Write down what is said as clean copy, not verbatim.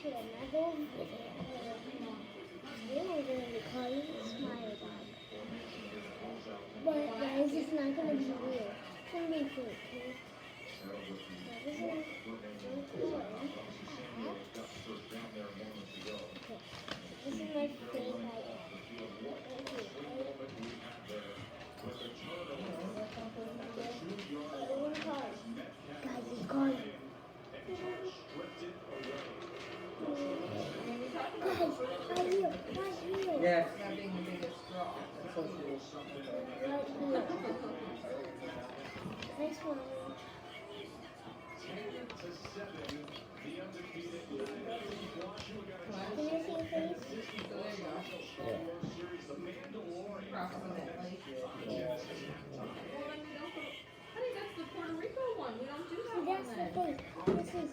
to another video. Today I'm going to call you Smile Dog. But guys, it's not going to be real. It's going to be fake. Okay? So this is this is my fake iPad. Guys, it's calling. Guys, right here, right here. Yes. That being the biggest draw. That's so cool. Right here. Next one. Can I see your face? So there you go. Approximately. I think that's the Puerto Rico one. We don't do that See, one that's then. the face. This is